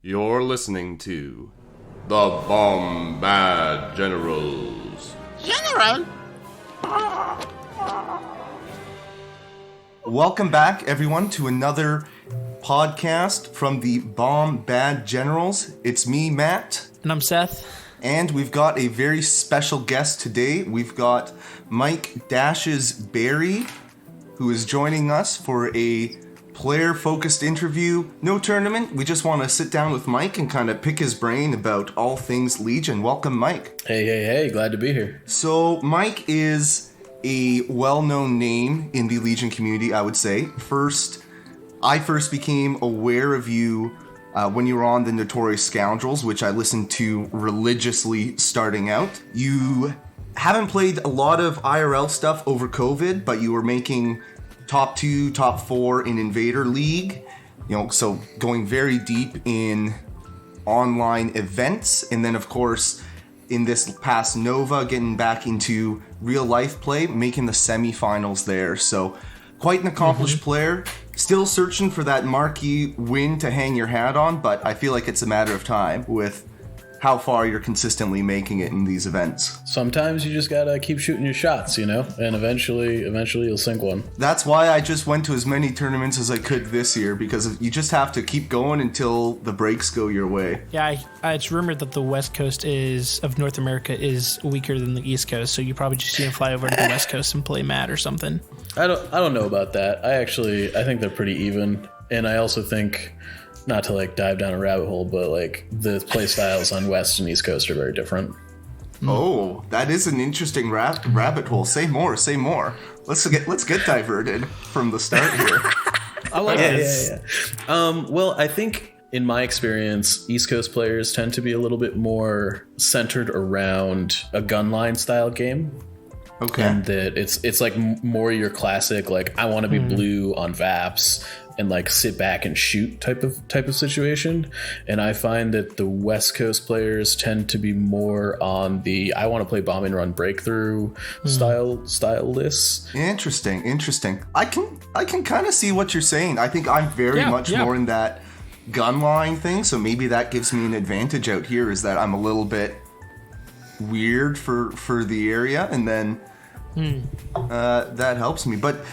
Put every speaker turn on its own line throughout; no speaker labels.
You're listening to the Bombad Generals.
General!
Welcome back, everyone, to another podcast from the Bombad Generals. It's me, Matt.
And I'm Seth.
And we've got a very special guest today. We've got Mike Dash's Barry, who is joining us for a player-focused interview. No tournament. We just want to sit down with Mike and kind of pick his brain about all things Legion. Welcome, Mike.
Hey. Glad to be here.
So, Mike is a well-known name in the Legion community, I would say. I first became aware of you when you were on the Notorious Scoundrels, which I listened to religiously starting out. You haven't played a lot of IRL stuff over COVID, but you were making top 2, top 4 in Invader League, so going very deep in online events. And then, of course, in this past Nova, getting back into real life play, making the semifinals there. So quite an accomplished player. Still searching for that marquee win to hang your hat on, but I feel like it's a matter of time with how far you're consistently making it in these events.
Sometimes you just gotta keep shooting your shots, and eventually you'll sink one.
That's why I just went to as many tournaments as I could this year, because you just have to keep going until the breaks go your way.
Yeah, it's rumored that the West Coast of North America is weaker than the East Coast, so you probably just need to fly over to the West Coast and play Matt or something.
I don't know about that. I think they're pretty even, and I also think, not to dive down a rabbit hole, but the play styles on West and East Coast are very different.
Oh, that is an interesting rabbit hole. Say more. Let's get diverted from the start here.
I like this.
Yeah. Well, I think in my experience, East Coast players tend to be a little bit more centered around a gunline style game.
Okay.
And that it's more your classic, I want to be blue on Vaps and sit back and shoot type of situation. And I find that the West Coast players tend to be more on the I want to play bomb and run breakthrough style lists.
Interesting. I can kind of see what you're saying. I think I'm very much more in that gunline thing, so maybe that gives me an advantage out here, is that I'm a little bit weird for the area, and then that helps me. But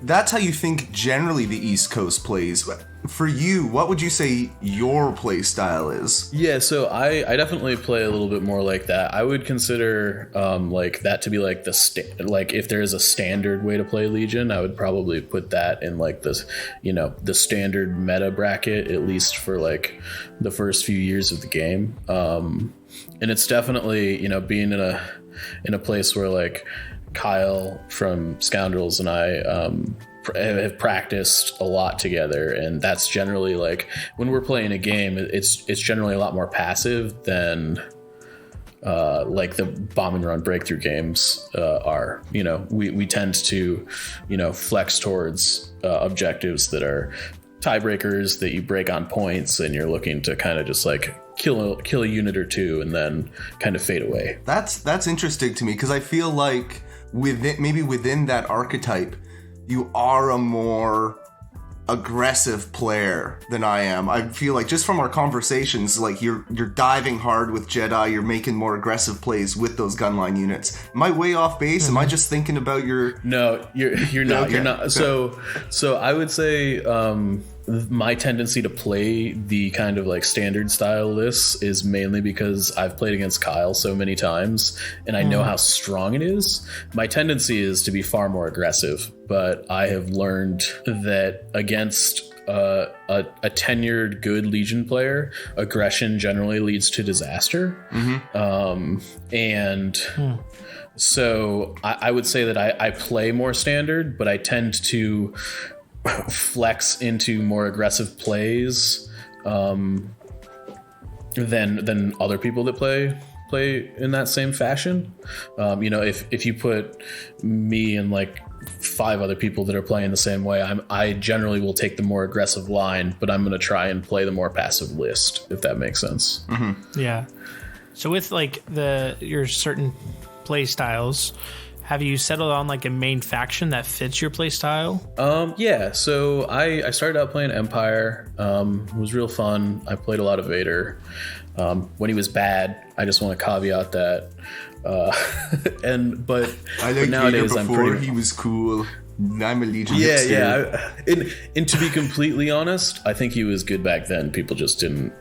that's how you think generally the East Coast plays. For you, what would you say your play style is?
Yeah, so I definitely play a little bit more like that. I would consider that to be if there is a standard way to play Legion, I would probably put that in the standard meta bracket, at least for the first few years of the game. And it's definitely being in a place where Kyle from Scoundrels and I have practiced a lot together, and that's generally when we're playing a game, it's generally a lot more passive than the bomb and run breakthrough games are. We tend to flex towards objectives that are tiebreakers that you break on points, and you're looking to kind of just kill a unit or two and then kind of fade away.
That's interesting to me, because I feel like within that archetype, you are a more aggressive player than I am. I feel like just from our conversations, you're diving hard with Jedi, you're making more aggressive plays with those gunline units. Am I way off base? Am I just thinking about your...
No, you're not.
Okay.
You're not. So I would say my tendency to play the kind of standard style lists is mainly because I've played against Kyle so many times and I know how strong it is. My tendency is to be far more aggressive, but I have learned that against a tenured good Legion player, aggression generally leads to disaster. So I would say that I play more standard, but I tend to flex into more aggressive plays than other people that play in that same fashion. If you put me and 5 other people that are playing the same way, I generally will take the more aggressive line, but I'm going to try and play the more passive list, if that makes sense.
Yeah. So with your certain play styles, have you settled on like a main faction that fits your playstyle?
Yeah. So I started out playing Empire. It was real fun. I played a lot of Vader. When he was bad, I just want to caveat that. But
I like
nowadays
Vader before
I'm pretty.
he was cool. I'm a Legion
Yeah,
hipster.
yeah. And to be completely honest, I think he was good back then. People just didn't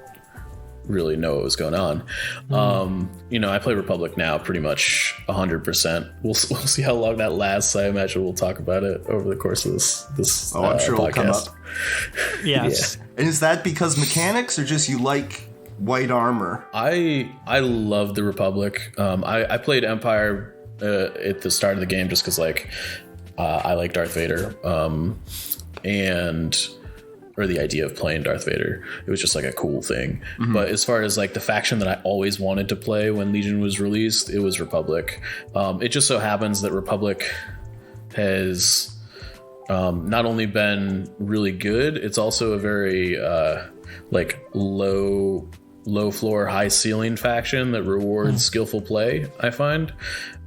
really know what was going on. I play Republic now pretty much 100%. We'll see how long that lasts. I imagine we'll talk about it over the course of this
I'm sure
podcast.
it'll come up.
Yes.
Yeah.
And is that because mechanics or just you like white armor?
I love the Republic. I played Empire at the start of the game just because I like Darth Vader, or the idea of playing Darth Vader. It was just like a cool thing. Mm-hmm. But as far as like the faction that I always wanted to play when Legion was released, it was Republic. It just so happens that Republic has not only been really good, it's also a very low floor, high ceiling faction that rewards skillful play, I find.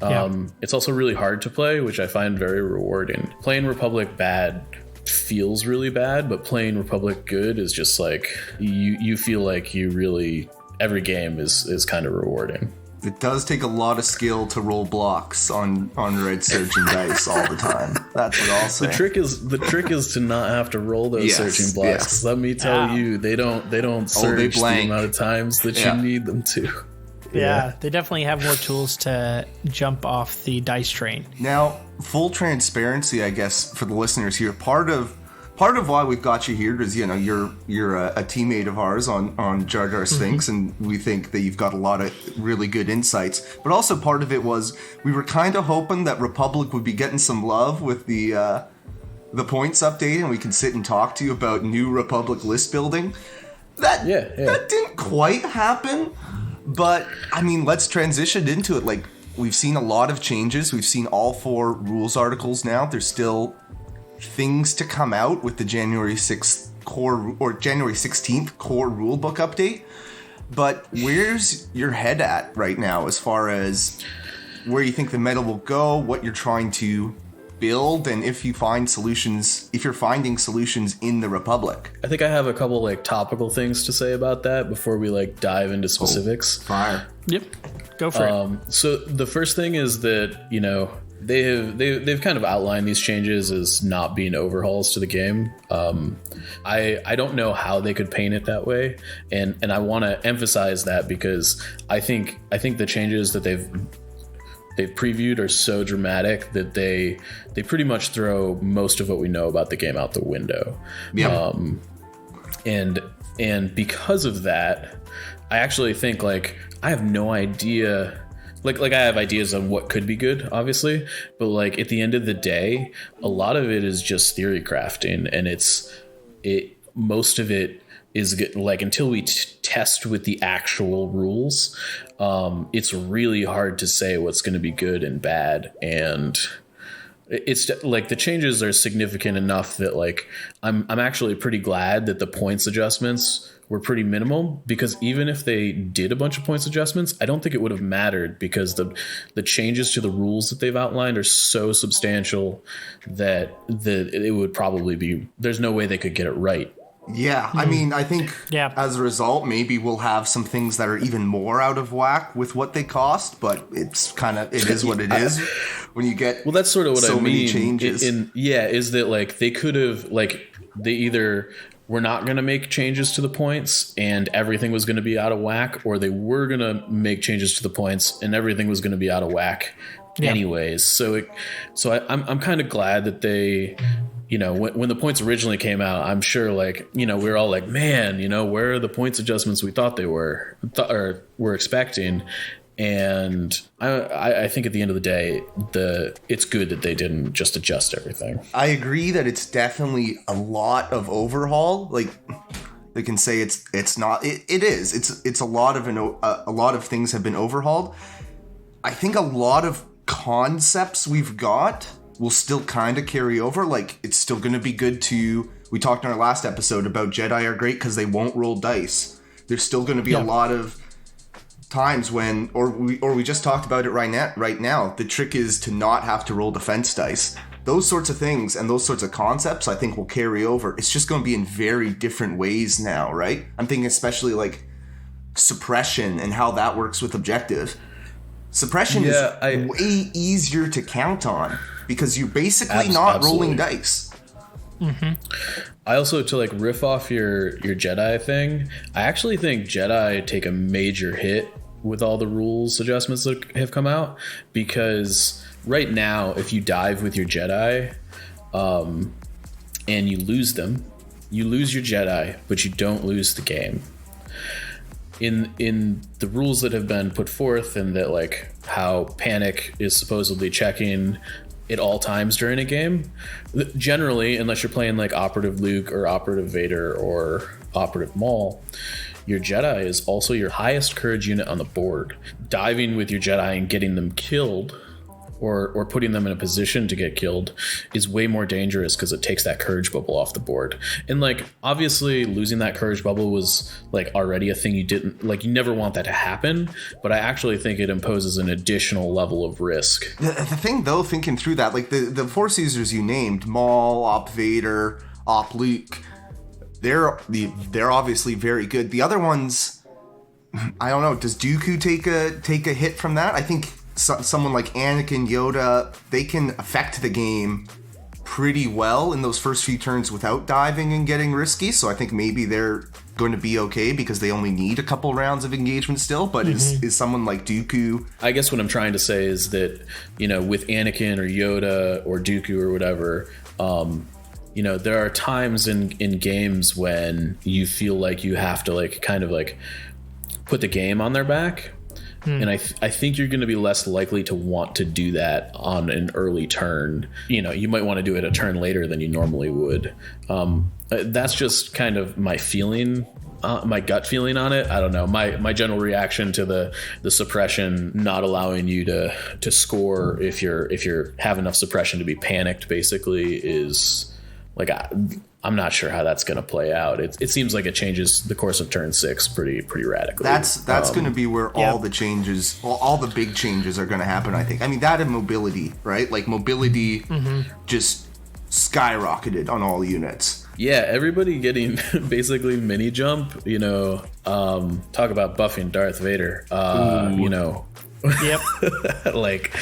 It's also really hard to play, which I find very rewarding. Playing Republic bad feels really bad, but playing Republic good is just like you feel like you really, every game is kind of rewarding.
It does take a lot of skill to roll blocks on red searching dice all the time. That's what I'll say.
The trick is to not have to roll those searching blocks.
Yes.
Let me tell you, they don't search the amount of times that you need them to.
Yeah, they definitely have more tools to jump off the dice train.
Now, full transparency, I guess, for the listeners here, part of why we've got you here is, you're a teammate of ours on Jar Jar Sphinx, and we think that you've got a lot of really good insights. But also part of it was we were kind of hoping that Republic would be getting some love with the points update, and we can sit and talk to you about new Republic list building. That didn't quite happen. But, I mean, let's transition into it. Like, we've seen a lot of changes. We've seen all 4 rules articles now. There's still things to come out with the January 6th core or January 16th core rulebook update. But where's your head at right now as far as where you think the meta will go, what you're trying to build, and if you're finding solutions in the Republic?
I think I have a couple topical things to say about that before we dive into specifics.
Fire.
Yep, go for it.
So the first thing is that they've kind of outlined these changes as not being overhauls to the game. I don't know how they could paint it that way, and I want to emphasize that because I think the changes that they've previewed are so dramatic that they pretty much throw most of what we know about the game out the window.
Yeah.
And because of that, I actually think I have no idea. I have ideas on what could be good, obviously, but at the end of the day, a lot of it is just theory crafting, and most of it is until we test with the actual rules, it's really hard to say what's going to be good and bad. And it's the changes are significant enough that I'm actually pretty glad that the points adjustments were pretty minimal, because even if they did a bunch of points adjustments, I don't think it would have mattered, because the changes to the rules that they've outlined are so substantial that it would probably be, there's no way they could get it right.
Yeah, I mean, I think as a result, maybe we'll have some things that are even more out of whack with what they cost, but it is what it is when you get
that's sort of what
so
I mean.
Many changes.
Is that they could have they either were not going to make changes to the points and everything was going to be out of whack, or they were going to make changes to the points and everything was going to be out of whack anyways. So I'm kind of glad that they, when the points originally came out, I'm sure we were all like, man, where are the points adjustments we thought they were expecting? And I think at the end of the day, it's good that they didn't just adjust everything.
I agree that it's definitely a lot of overhaul. They can say it's not. It is. It's a lot of things have been overhauled. I think a lot of concepts we've got will still kind of carry over. It's still going to be good to. We talked in our last episode about Jedi are great because they won't roll dice. There's still going to be a lot of times when, or we just talked about it right now, the trick is to not have to roll defense dice. Those sorts of things and those sorts of concepts I think will carry over. It's just going to be in very different ways now, right? I'm thinking especially like suppression and how that works with objective. Suppression is way easier to count on because you're basically not rolling dice.
Mm-hmm.
I also, to like riff off your Jedi thing, I actually think Jedi take a major hit with all the rules adjustments that have come out, because right now if you dive with your Jedi and you lose them, you lose your Jedi, but you don't lose the game. In the rules that have been put forth, and that like how panic is supposedly checking at all times during a game, generally, unless you're playing like Operative Luke or Operative Vader or Operative Maul, your Jedi is also your highest courage unit on the board. Diving with your Jedi and getting them killed, or putting them in a position to get killed, is way more dangerous because it takes that courage bubble off the board. And like, obviously losing that courage bubble was like already a thing you didn't like, you never want that to happen, but I actually think it imposes an additional level of risk.
The thing though, thinking through that, like the Force users you named, Maul, Op Vader, Op Luke, they're obviously very good. The other ones, I don't know, does Dooku take a hit from that? I think someone like Anakin, Yoda, they can affect the game pretty well in those first few turns without diving and getting risky. So I think maybe they're going to be okay because they only need a couple rounds of engagement still. But is someone like Dooku...
I guess what I'm trying to say is that, you know, with Anakin or Yoda or Dooku or whatever, you know, there are times in games when you feel like you have to like kind of like put the game on their back. And I think you're going to be less likely to want to do that on an early turn. You know, you might want to do it a turn later than you normally would. That's just kind of my feeling, my gut feeling on it. I don't know. My general reaction to the suppression not allowing you to score if you have enough suppression to be panicked, basically, is like, I'm not sure how that's going to play out. It seems like it changes the course of turn 6 pretty radically.
That's going to be where all the changes, all the big changes are going to happen, I think. I mean, that and mobility, right? Like mobility just skyrocketed on all units.
Yeah, everybody getting basically mini jump, you know, talk about buffing Darth Vader, you know. Yep. Like...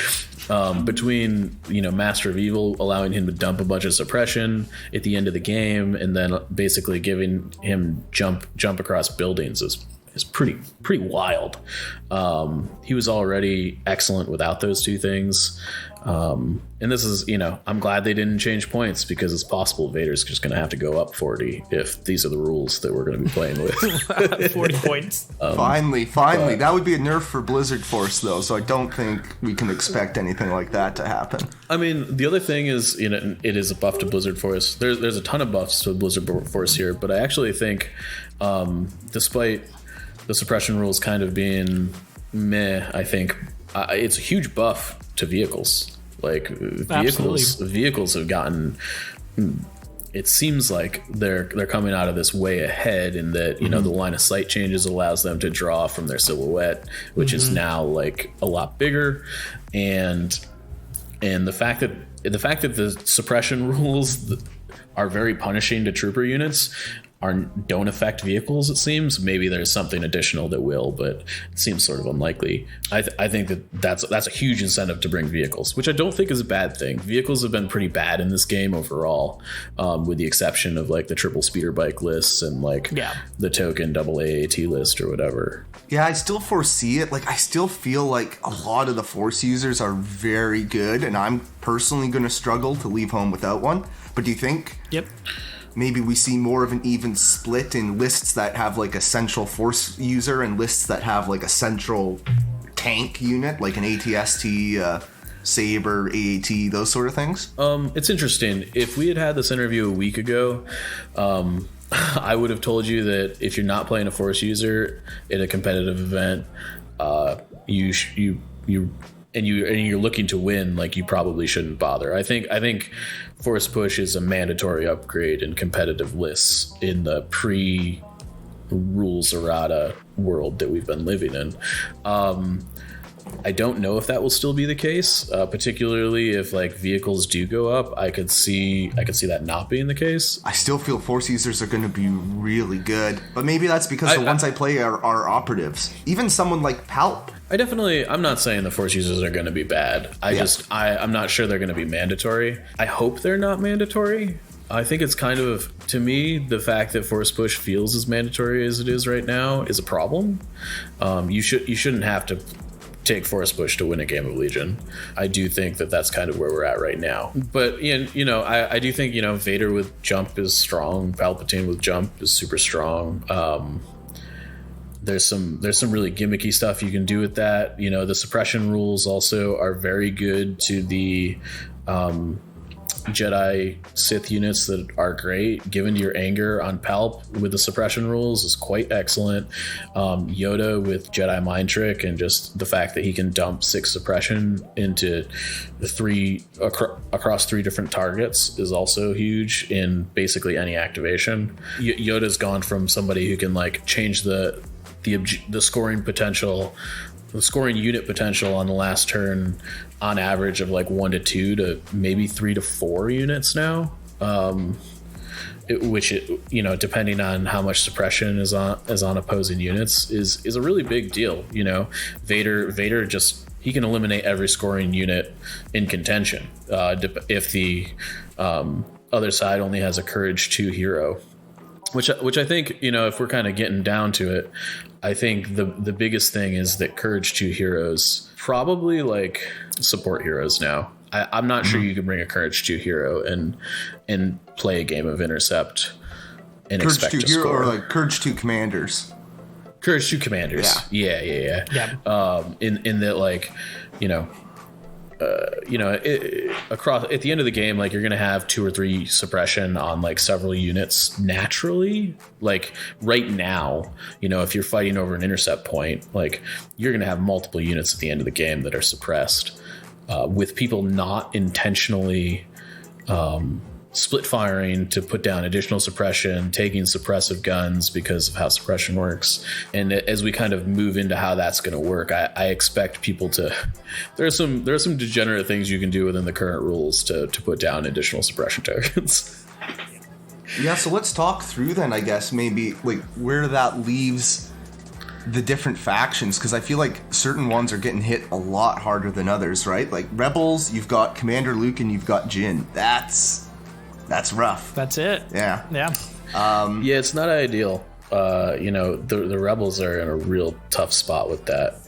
between, you know, Master of Evil allowing him to dump a bunch of suppression at the end of the game, and then basically giving him jump across buildings is pretty wild. He was already excellent without those two things. And this is, you know, I'm glad they didn't change points, because it's possible Vader's just going to have to go up 40 if these are the rules that we're going to be playing with.
40 points.
Finally. That would be a nerf for Blizzard Force, though, so I don't think we can expect anything like that to happen.
I mean, the other thing is, you know, it is a buff to Blizzard Force. There's a ton of buffs to Blizzard Force here, but I actually think, despite the suppression rules kind of being meh, I think it's a huge buff to vehicles. Like vehicles have gotten, it seems like they're coming out of this way ahead, in that, you know, the line of sight changes allows them to draw from their silhouette, which is now like a lot bigger, and the fact that the suppression rules are very punishing to trooper units don't affect vehicles, it seems. Maybe there's something additional that will, but it seems sort of unlikely. I think that's a huge incentive to bring vehicles, which I don't think is a bad thing. Vehicles have been pretty bad in this game overall, with the exception of like the triple speeder bike lists and like the token double AAT list or whatever.
Yeah, I still foresee it. Like, I still feel like a lot of the Force users are very good, and I'm personally going to struggle to leave home without one. But do you think...
Yep.
Maybe we see more of an even split in lists that have like a central Force user and lists that have like a central tank unit, like an ATST, Saber, AAT, those sort of things?
It's interesting. If we had this interview a week ago, I would have told you that if you're not playing a Force user in a competitive event, and you're looking to win, like, you probably shouldn't bother. I think Force Push is a mandatory upgrade in competitive lists in the rules errata world that we've been living in. I don't know if that will still be the case, particularly if like vehicles do go up. I could see that not being the case.
I still feel Force users are going to be really good, but maybe that's because the ones I play are operatives. Even someone like Palp.
I'm not saying the Force users are going to be bad. I'm not sure they're going to be mandatory. I hope they're not mandatory. I think it's kind of, to me, the fact that Force Push feels as mandatory as it is right now is a problem. You shouldn't have to take Force Push to win a game of Legion. I do think that that's kind of where we're at right now. But I do think Vader with jump is strong. Palpatine with jump is super strong. There's some really gimmicky stuff you can do with that. The suppression rules also are very good to the Jedi Sith units that are great. Given your anger on Palp with the suppression rules is quite excellent. Yoda with Jedi Mind Trick and just the fact that he can dump 6 suppression into across 3 different targets is also huge in basically any activation. Yoda's gone from somebody who can like change the scoring potential, the scoring unit potential on the last turn on average of like 1 to 2 to maybe 3 to 4 units now, which depending on how much suppression is on opposing units is a really big deal. Vader just, he can eliminate every scoring unit in contention if the other side only has a Courage 2 hero, which I think, if we're kind of getting down to it, I think the biggest thing is that Courage 2 heroes probably like support heroes now. I'm not sure you can bring a Courage 2 hero and play a game of Intercept and
Courage
expect
2
to
hero
score.
or like Courage 2 commanders.
Courage 2 commanders. Yeah. In that, like, across at the end of the game, like, you're gonna have 2 or 3 suppression on like several units naturally. Like right now, if you're fighting over an intercept point, like, you're gonna have multiple units at the end of the game that are suppressed, with people not intentionally split firing to put down additional suppression, taking suppressive guns because of how suppression works. And as we kind of move into how that's going to work, I expect people to, there are some degenerate things you can do within the current rules to put down additional suppression tokens.
Yeah, so let's talk through then, I guess, maybe like where that leaves the different factions, because I feel like certain ones are getting hit a lot harder than others, right? Like Rebels, you've got Commander Luke and you've got Jyn. That's rough.
That's it.
Yeah.
Yeah, it's not ideal. The Rebels are in a real tough spot with that.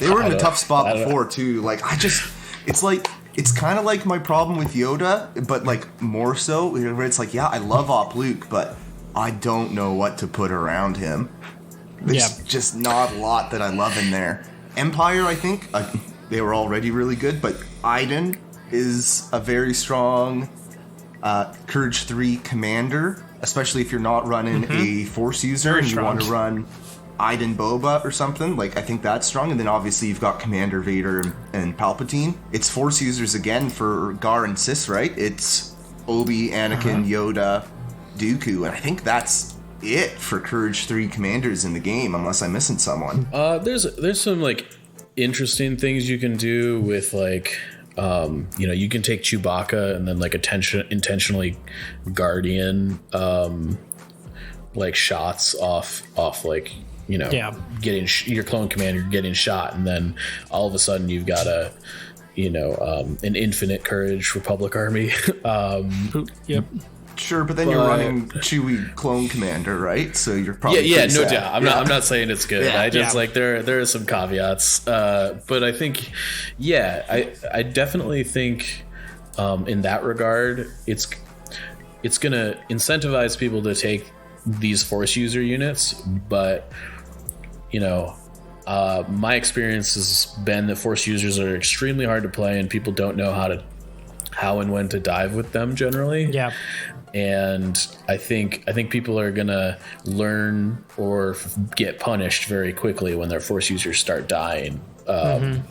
They were in a tough spot before too. Like, it's kind of like my problem with Yoda, but like more so, where it's like, yeah, I love Op Luke, but I don't know what to put around him. There's just not a lot that I love in there. Empire, I think, they were already really good, but Iden is a very strong Courage 3 commander, especially if you're not running a Force user
Very
and you
strong.
want to run Iden Boba or something. Like, I think that's strong. And then obviously you've got Commander Vader and Palpatine. It's Force users again for Gar and Sis, right? It's Obi, Anakin, Yoda, Dooku, and I think that's it for Courage 3 commanders in the game, unless I'm missing someone.
There's some like interesting things you can do with like, you can take Chewbacca and then like intentionally Guardian like shots off like, getting your clone commander getting shot, and then all of a sudden you've got an infinite Courage Republic army.
Yep.
Sure, but then you're running Chewie clone commander, right? So you're probably
no
sad.
doubt. I'm not saying it's good.
Yeah.
I just like there are some caveats. But I think, I definitely think in that regard, it's gonna incentivize people to take these Force user units. But my experience has been that Force users are extremely hard to play, and people don't know how and when to dive with them generally.
Yeah.
And I think people are gonna learn or get punished very quickly when their Force users start dying. I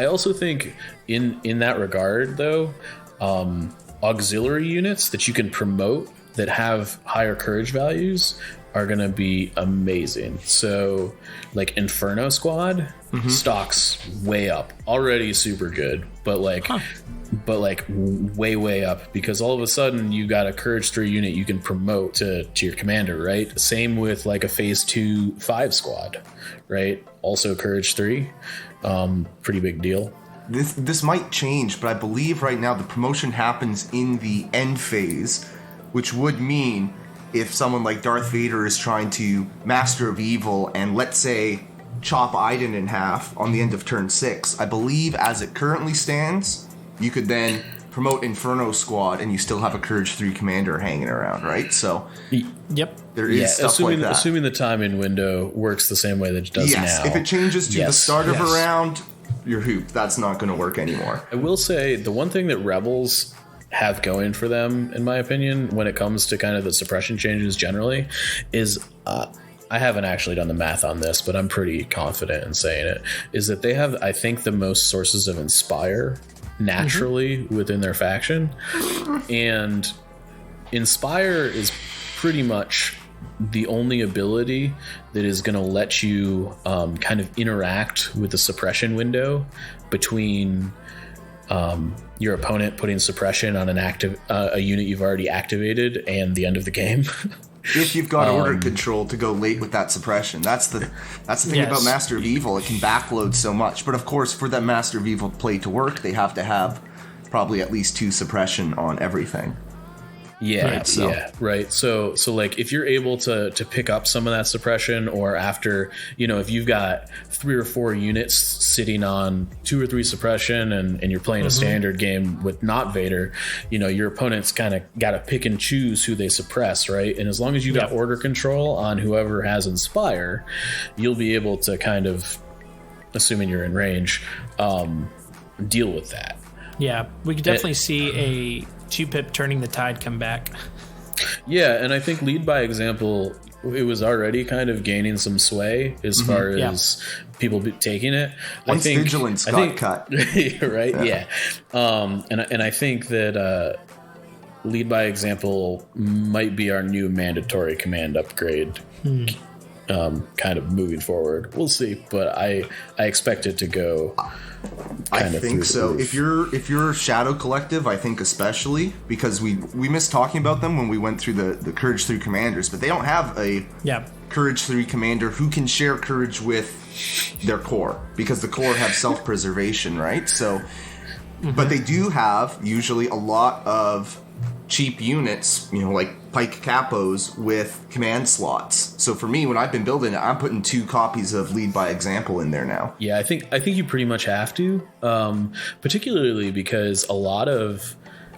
also think in that regard, though, auxiliary units that you can promote that have higher courage values are going to be amazing. So like Inferno Squad stocks way up, already super good, but like way up, because all of a sudden you got a courage 3 unit you can promote to your commander, right? Same with like a phase 2 5 squad, right? Also courage 3, pretty big deal.
This might change, but I believe right now the promotion happens in the end phase, which would mean if someone like Darth Vader is trying to Master of Evil and, let's say, chop Iden in half on the end of turn 6, I believe as it currently stands, you could then promote Inferno Squad and you still have a Courage 3 commander hanging around, right? So,
yep,
there is stuff like that.
Assuming the timing window works the same way that it does now.
Yes, if it changes to the start of a round, your hoop, that's not going to work anymore.
I will say the one thing that Rebels have going for them, in my opinion, when it comes to kind of the suppression changes generally, is I haven't actually done the math on this, but I'm pretty confident in saying it, is that they have, I think, the most sources of Inspire naturally within their faction. And Inspire is pretty much the only ability that is going to let you kind of interact with the suppression window between your opponent putting suppression on a unit you've already activated and the end of the game.
If you've got order control to go late with that suppression, that's the thing about Master of Evil. It can backload so much, but of course, for that Master of Evil play to work, they have to have probably at least 2 suppression on everything.
Yeah, right. So like if you're able to pick up some of that suppression, or after, if you've got 3 or 4 units sitting on 2 or 3 suppression and you're playing a standard game with not Vader, your opponent's kind of got to pick and choose who they suppress, right? And as long as you got order control on whoever has Inspire, you'll be able to kind of, assuming you're in range, deal with that.
Yeah, we could definitely see a 2-pip turning the tide come back.
Yeah, and I think lead by example, it was already kind of gaining some sway as far as people taking it.
Once Vigilance got cut.
Right, yeah. And I think that lead by example might be our new mandatory command upgrade kind of moving forward. We'll see, but I expect it to go
I think so. If you're Shadow Collective, I think especially, because we missed talking about them when we went through the Courage 3 commanders, but they don't have a Courage 3 commander who can share courage with their core, because the core have self-preservation, right? So, but they do have usually a lot of cheap units, like Pike Capos with command slots. So for me, when I've been building it, I'm putting 2 copies of Lead by Example in there now.
Yeah, I think you pretty much have to, particularly because a lot of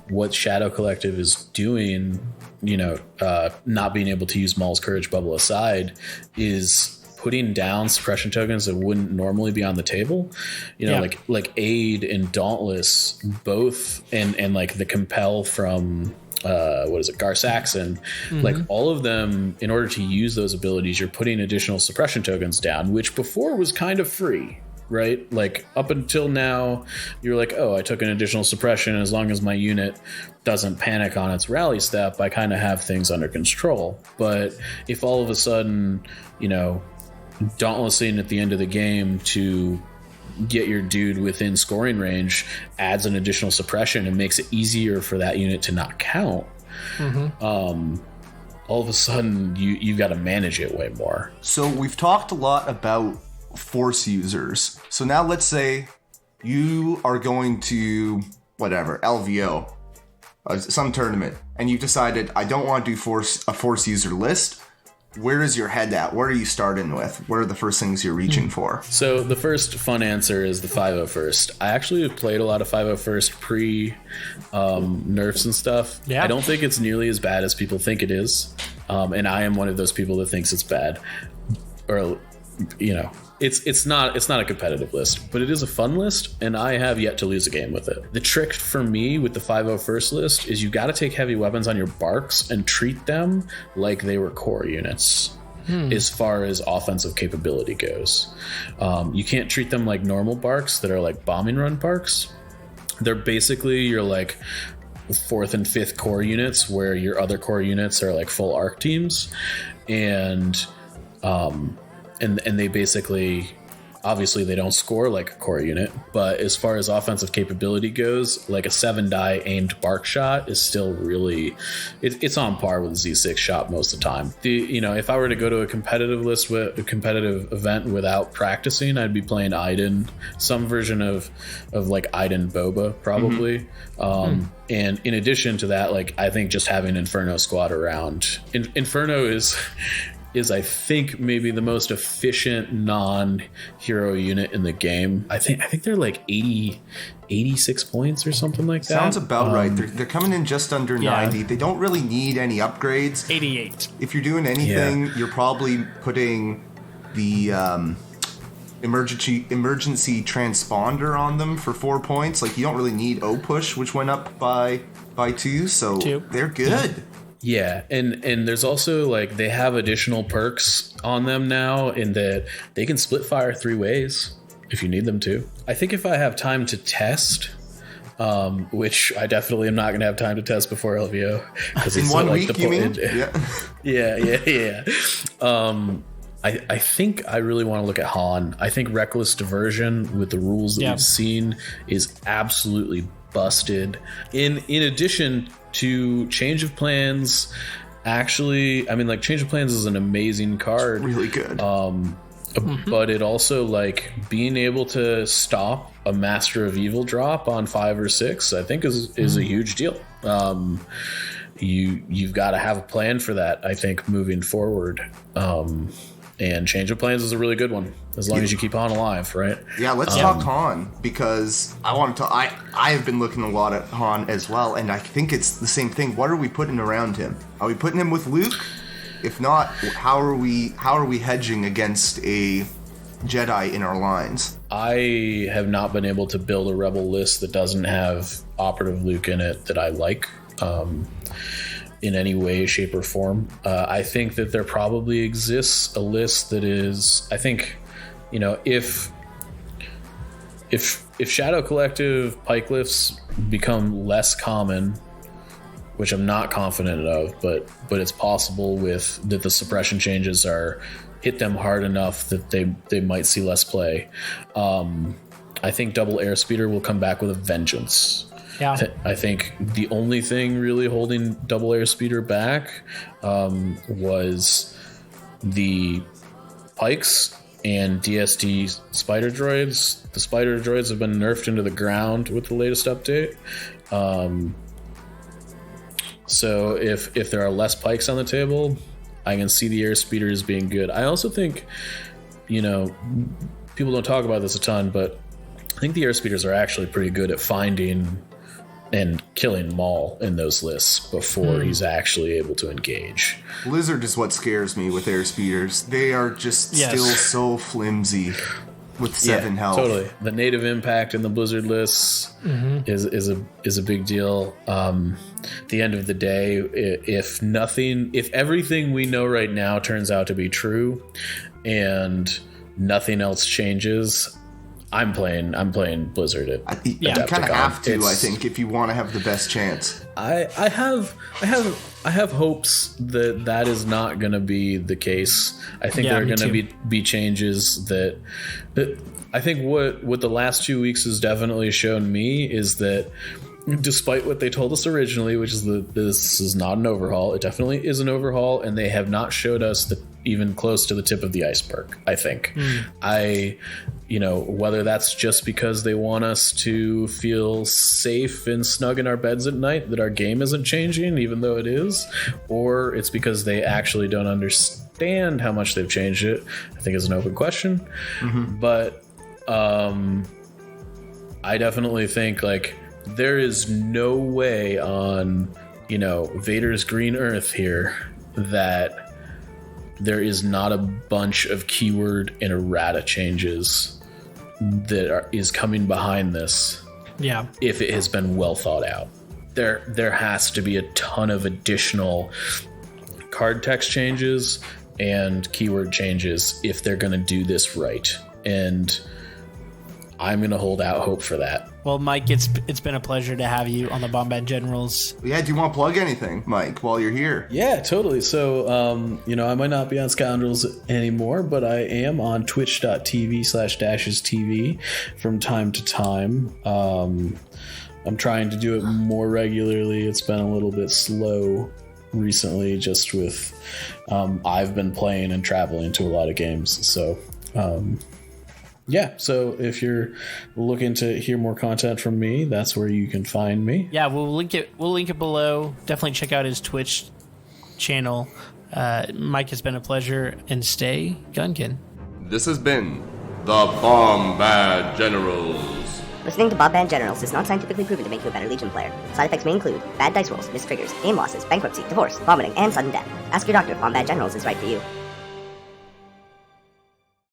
what Shadow Collective is doing, not being able to use Maul's Courage Bubble aside, is putting down suppression tokens that wouldn't normally be on the table, like Aid and Dauntless both, and like the Compel from Gar Saxon, like all of them, in order to use those abilities, you're putting additional suppression tokens down, which before was kind of free, right? Like up until now, you're like, oh, I took an additional suppression, as long as my unit doesn't panic on its rally step, I kind of have things under control. But if all of a sudden, Dauntlessing at the end of the game to get your dude within scoring range adds an additional suppression and makes it easier for that unit to not count, all of a sudden you've got to manage it way more.
So we've talked a lot about Force users. So now let's say you are going to LVO, some tournament, and you've decided, I don't want to do a Force user list. Where is your head at? What are you starting with? What are the first things you're reaching for?
So the first fun answer is the 501st. I actually have played a lot of 501st pre nerfs and stuff. Yeah. I don't think it's nearly as bad as people think it is. And I am one of those people that thinks it's bad. Or, it's not a competitive list, but it is a fun list, and I have yet to lose a game with it. The trick for me with the 501st list is you got to take heavy weapons on your barks and treat them like they were core units. As far as offensive capability goes, you can't treat them like normal barks that are like bombing run barks. They're basically your like 4th and 5th core units, where your other core units are like full arc teams, and they basically, obviously they don't score like a core unit, but as far as offensive capability goes, like a 7-die aimed bark shot is still really, it's on par with a Z6 shot most of the time. If I were to go to a competitive competitive event without practicing, I'd be playing Iden, some version of like Iden Boba probably. And in addition to that, like, I think just having Inferno squad around, Inferno is I think maybe the most efficient non-hero unit in the game. I think they're like 86 points or something like that.
Sounds about right. They're coming in just under 90. They don't really need any upgrades.
88.
If you're doing anything, you're probably putting the emergency transponder on them for 4 points. Like, you don't really need O-Push, which went up by 2, so they're good.
Yeah, and there's also, like, they have additional perks on them now in that they can split fire 3 ways if you need them to. I think if I have time to test, which I definitely am not going to have time to test before LVO.
In 1 week, you mean?
Yeah. I think I really want to look at Han. I think Reckless Diversion, with the rules that we've seen, is absolutely busted. In addition to Change of Plans, actually, I mean, like, Change of Plans is an amazing card.
Really good.
But it also, like, being able to stop a Master of Evil drop on 5 or 6, I think is a huge deal. You've got to have a plan for that, I think, moving forward. And Change of Plans is a really good one, as long as you keep Han alive, right?
Yeah, let's talk Han, because I have been looking a lot at Han as well, and I think it's the same thing. What are we putting around him? Are we putting him with Luke? If not, how are we hedging against a Jedi in our lines?
I have not been able to build a Rebel list that doesn't have Operative Luke in it that I like. In any way, shape, or form. I think that there probably exists a list that is, I think, if Shadow Collective pike lifts become less common, which I'm not confident of, but it's possible that the suppression changes hit them hard enough that they might see less play. I think Double Airspeeder will come back with a vengeance.
Yeah.
I think the only thing really holding Double Airspeeder back was the pikes and DSD spider droids. The spider droids have been nerfed into the ground with the latest update. So if there are less pikes on the table, I can see the airspeeders being good. I also think, people don't talk about this a ton, but I think the airspeeders are actually pretty good at finding and killing Maul in those lists before he's actually able to engage.
Blizzard is what scares me with airspeeders. They are just still so flimsy with 7 health. Totally.
The native impact in the Blizzard lists is a big deal. At the end of the day, if everything we know right now turns out to be true and nothing else changes, I'm playing Blizzard.
You kind of have to, I think, if you want to have the best chance.
I have hopes that is not going to be the case. I think there are going to be changes that I think what the last 2 weeks has definitely shown me is that, despite what they told us originally, which is that this is not an overhaul, it definitely is an overhaul, and they have not showed us even close to the tip of the iceberg, I think. Whether that's just because they want us to feel safe and snug in our beds at night, that our game isn't changing, even though it is, or it's because they actually don't understand how much they've changed it, I think is an open question. But I definitely think, like, there is no way on, Vader's Green Earth here that there is not a bunch of keyword and errata changes that is coming behind this. Yeah. If it has been well thought out. There has to be a ton of additional card text changes and keyword changes if they're going to do this right. And I'm gonna hold out hope for that.
Well, Mike, it's been a pleasure to have you on the Bombad Generals.
Yeah, do you want to plug anything, Mike, while you're here?
Yeah, totally. So, I might not be on Scoundrels anymore, but I am on twitch.tv/Dashz TV from time to time. I'm trying to do it more regularly. It's been a little bit slow recently, just with I've been playing and traveling to a lot of games. So, so if you're looking to hear more content from me, that's where you can find me.
Yeah, we'll link it below. Definitely check out his Twitch channel. Mike, has been a pleasure, and stay Gunkin.
This has been the Bombad Generals.
Listening to Bombad Generals is not scientifically proven to make you a better Legion player. Side effects may include bad dice rolls, missed triggers, game losses, bankruptcy, divorce, vomiting, and sudden death. Ask your doctor if Bombad Generals is right for you.